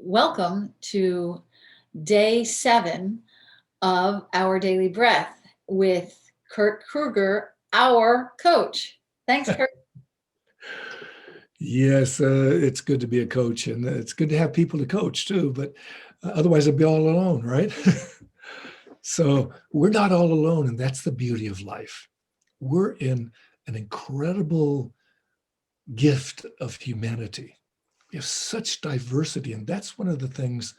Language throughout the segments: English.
welcome to day 7 of Our Daily Breath with Kurt Kruger, our coach. Thanks, Kurt. Yes, it's good to be a coach, and it's good to have people to coach too, but otherwise I'd be all alone, right? So we're not all alone, and that's the beauty of life. We're in an incredible gift of humanity. We have such diversity, and that's one of the things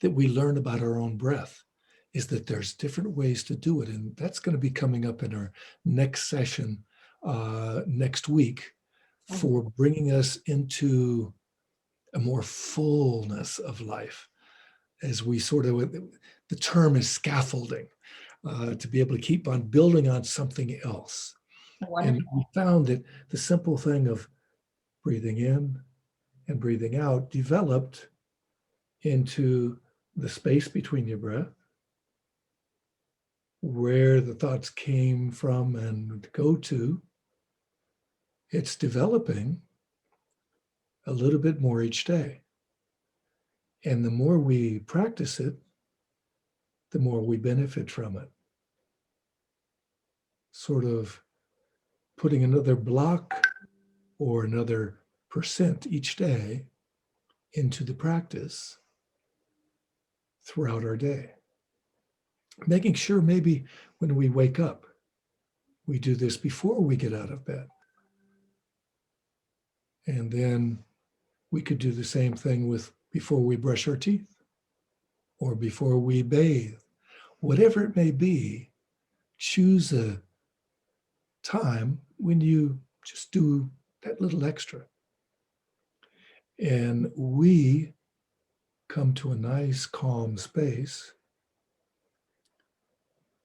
that we learn about our own breath, is that there's different ways to do it, and that's going to be coming up in our next session next week for bringing us into a more fullness of life, as we sort of, the term is scaffolding, to be able to keep on building on something else. Wonderful. And we found that the simple thing of breathing in and breathing out developed into the space between your breath, where the thoughts came from and go to. It's developing a little bit more each day. And the more we practice it, the more we benefit from it. Sort of putting another block or another percent each day into the practice throughout our day. Making sure maybe when we wake up, we do this before we get out of bed. And then we could do the same thing with before we brush our teeth or before we bathe. Whatever it may be, choose a time when you just do that little extra. And we come to a nice, calm space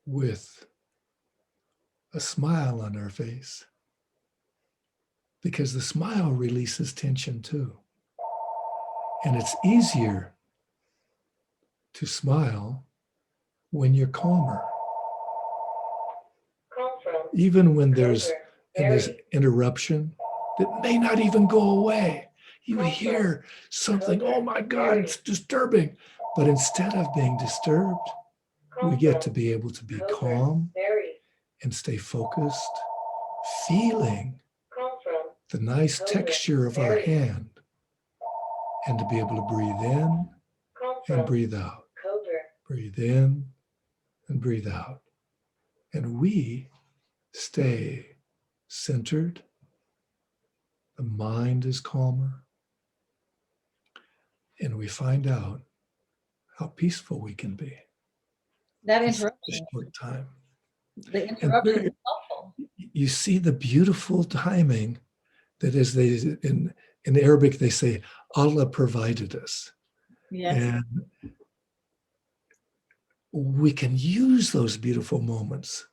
with a smile on our face, because the smile releases tension too. And it's easier to smile when you're calmer. Even when there's interruption that may not even go away. You hear something, oh my God, it's disturbing. But instead of being disturbed, we get to be able to be calm and stay focused, feeling the nice texture of our hand, and to be able to breathe in and breathe out. Breathe in and breathe out. And we stay centered. The mind is calmer. And we find out how peaceful we can be. That In such interruption, a short time. the interruption is helpful. You see the beautiful timing that is, they in Arabic they say Allah provided us. Yes. And we can use those beautiful moments.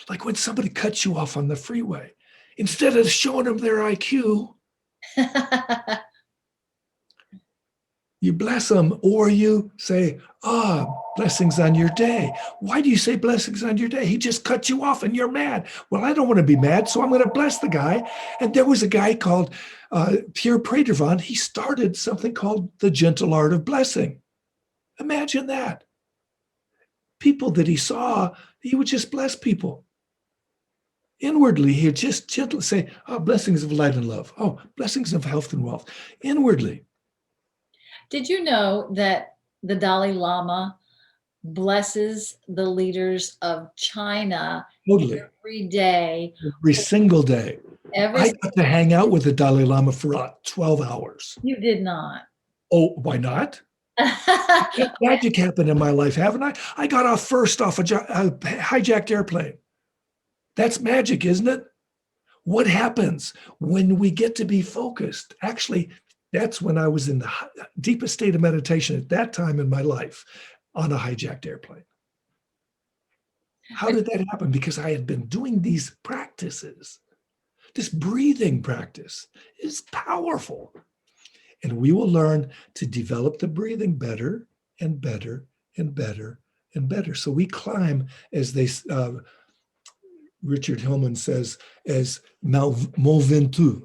Like when somebody cuts you off on the freeway, instead of showing them their IQ, you bless them, or you say, blessings on your day. Why do you say blessings on your day? He just cut you off and you're mad. Well, I don't want to be mad, so I'm going to bless the guy. And there was a guy called Pierre Pradervant. He started something called the gentle art of blessing. Imagine that. People that he saw, he would just bless people. Inwardly, he'd just gently say, blessings of light and love. Oh, blessings of health and wealth. Inwardly. Did you know that the Dalai Lama blesses the leaders of China Totally. every day? Every single day. I got to hang out with the Dalai Lama for 12 hours. You did not. Oh, why not? Magic happened in my life, haven't I? I got off first off a hijacked airplane. That's magic, isn't it? What happens when we get to be focused? Actually, that's when I was in the deepest state of meditation at that time in my life on a hijacked airplane. How did that happen? Because I had been doing these practices. This breathing practice is powerful. And we will learn to develop the breathing better and better and better and better. So we climb, as Richard Hillman says, as Mont Ventoux.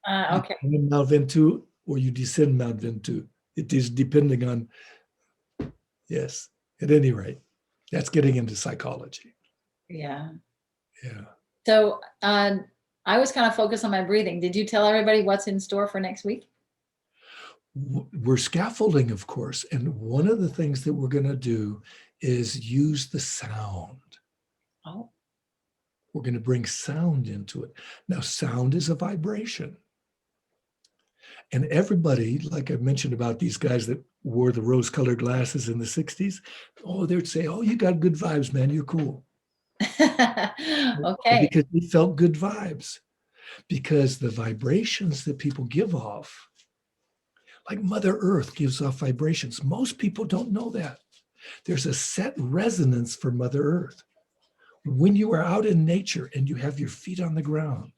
Okay. Mont Ventoux or you descend Mount Ventoux. It is depending on, yes, at any rate, that's getting into psychology. Yeah. Yeah. So I was kind of focused on my breathing. Did you tell everybody what's in store for next week? We're scaffolding, of course. And one of the things that we're going to do is use the sound. Oh. We're going to bring sound into it. Now, sound is a vibration. And everybody, like I mentioned about these guys that wore the rose-colored glasses in the 60s, oh, they'd say, oh, you got good vibes, man. You're cool. Okay. Because they felt good vibes. Because the vibrations that people give off, like Mother Earth gives off vibrations. Most people don't know that. There's a set resonance for Mother Earth. When you are out in nature and you have your feet on the ground,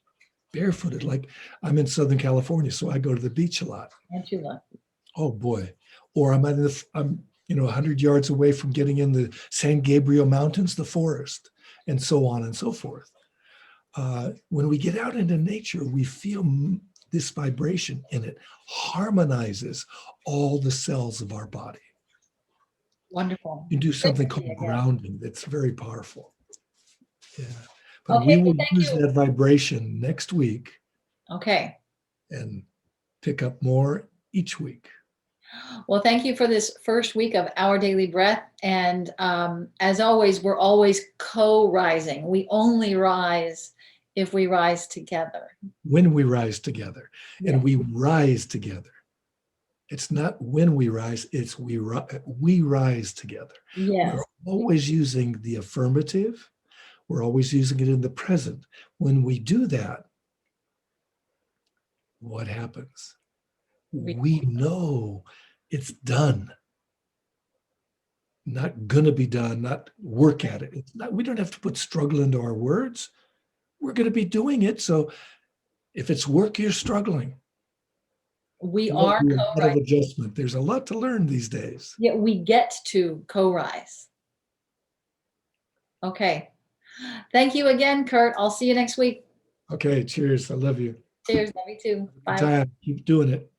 barefooted, like I'm in Southern California, so I go to the beach a lot. Aren't you lucky? Oh boy. Or I'm 100 yards away from getting in the San Gabriel Mountains, the forest, and so on and so forth. When we get out into nature, we feel this vibration, and it harmonizes all the cells of our body. Wonderful. You do something Frequency called again. grounding that's very powerful. Yeah. But Okay, we well, will thank use you. that vibration next week Okay. and pick up more each week. Well, thank you for this first week of Our Daily Breath. And as always, we're always co-rising. We only rise if we rise together. When we rise together, Yeah. and we rise together. It's not when we rise, it's we rise together. Yes. We're always using the affirmative. We're always using it in the present. When we do that, what happens? We know it's done. Not gonna be done, not work at it. It's not, we don't have to put struggle into our words. We're going to be doing it. So if it's work, you're struggling. We Boy, are do a lot of co-rising. adjustment. There's a lot to learn these days. Yeah, we get to co-rise. Okay. Thank you again, Kurt. I'll see you next week. Okay, cheers. I love you. Cheers. Love you too. Good Bye. time. Keep doing it.